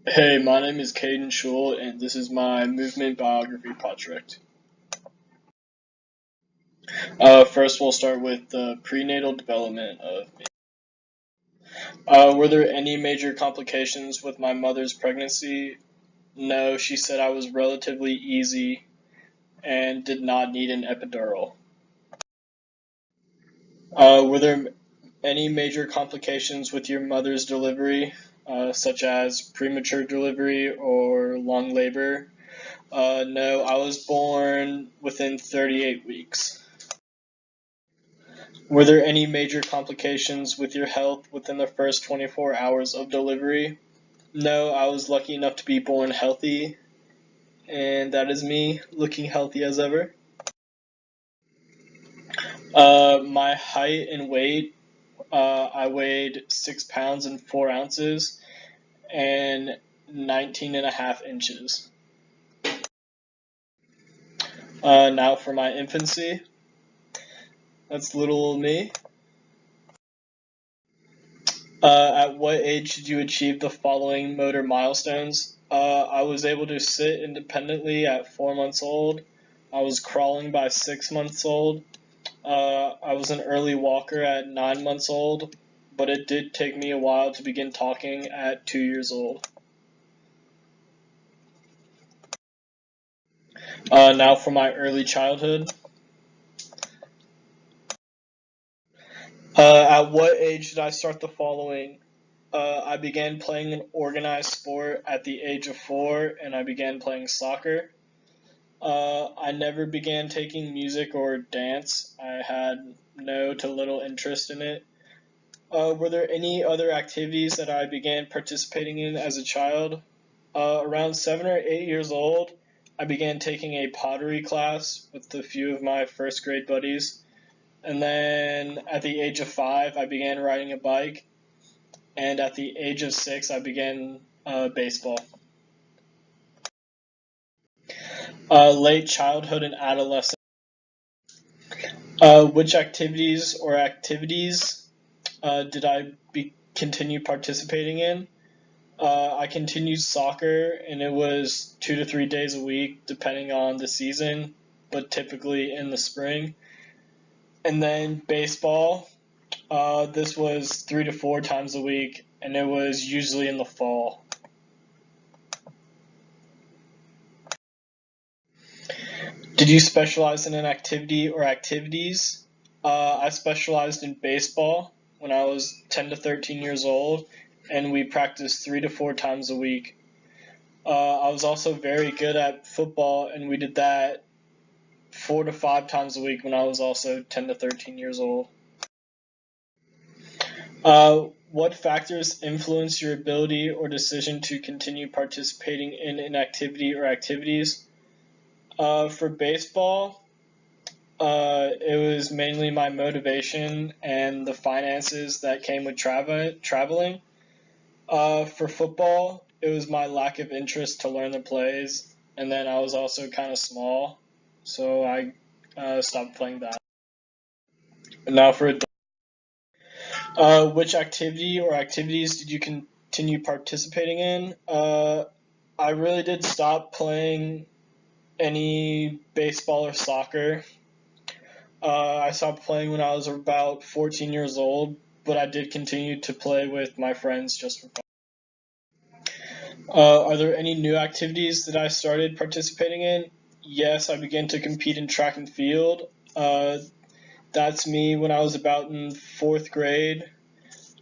Hey, my name is Caden and this is my movement biography project. First, we'll start with the prenatal development of me. Were there any major complications with my mother's pregnancy? No, she said I was relatively easy and did not need an epidural. Were there any major complications with your mother's delivery, such as premature delivery or long labor? No, I was born within 38 weeks. Were there any major complications with your health within the first 24 hours of delivery? No, I was lucky enough to be born healthy, and that is me, looking healthy as ever. My height and weight, I weighed 6 pounds and 4 ounces and 19.5 inches. Now for my infancy, that's little old me. At what age did you achieve the following motor milestones? I was able to sit independently at 4 months old. I was crawling by 6 months old. I was an early walker at 9 months old, but it did take me a while to begin talking at 2 years old. Now for my early childhood. At what age did I start the following? I began playing an organized sport at the age of 4, and I began playing soccer. I never began taking music or dance. I had no to little interest in it. Were there any other activities that I began participating in as a child? Around 7 or 8 years old, I began taking a pottery class with a few of my first grade buddies. And then at the age of 5, I began riding a bike. And at the age of 6, I began baseball. Late childhood and adolescence. Which activities did I continue participating in? I continued soccer, and it was 2 to 3 days a week, depending on the season, but typically in the spring. And then baseball, this was 3 to 4 times a week, and it was usually in the fall. Did you specialize in an activity or activities? I specialized in baseball when I was 10 to 13 years old, and we practiced 3 to 4 times a week. I was also very good at football, and we did that 4 to 5 times a week when I was also 10 to 13 years old. What factors influence your ability or decision to continue participating in an activity or activities? For baseball, it was mainly my motivation and the finances that came with traveling. For football, it was my lack of interest to learn the plays, and then I was also kind of small, so I stopped playing that. And now for which activity or activities did you continue participating in? I really did stop playing any baseball or soccer. I stopped playing when I was about 14 years old, but I did continue to play with my friends just for fun. Are there any new activities that I started participating in? Yes, I began to compete in track and field. That's me when I was about in 4th grade,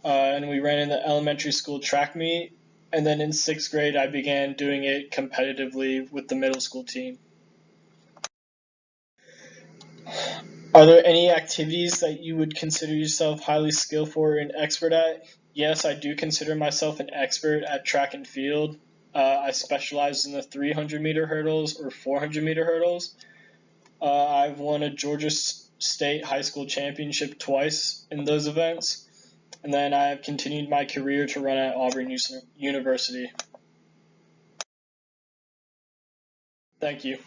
and we ran in the elementary school track meet. And then in 6th grade, I began doing it competitively with the middle school team. Are there any activities that you would consider yourself highly skillful or an expert at? Yes, I do consider myself an expert at track and field. I specialize in the 300-meter hurdles or 400-meter hurdles. I've won a Georgia State high school championship twice in those events, and then I've continued my career to run at Auburn University. Thank you.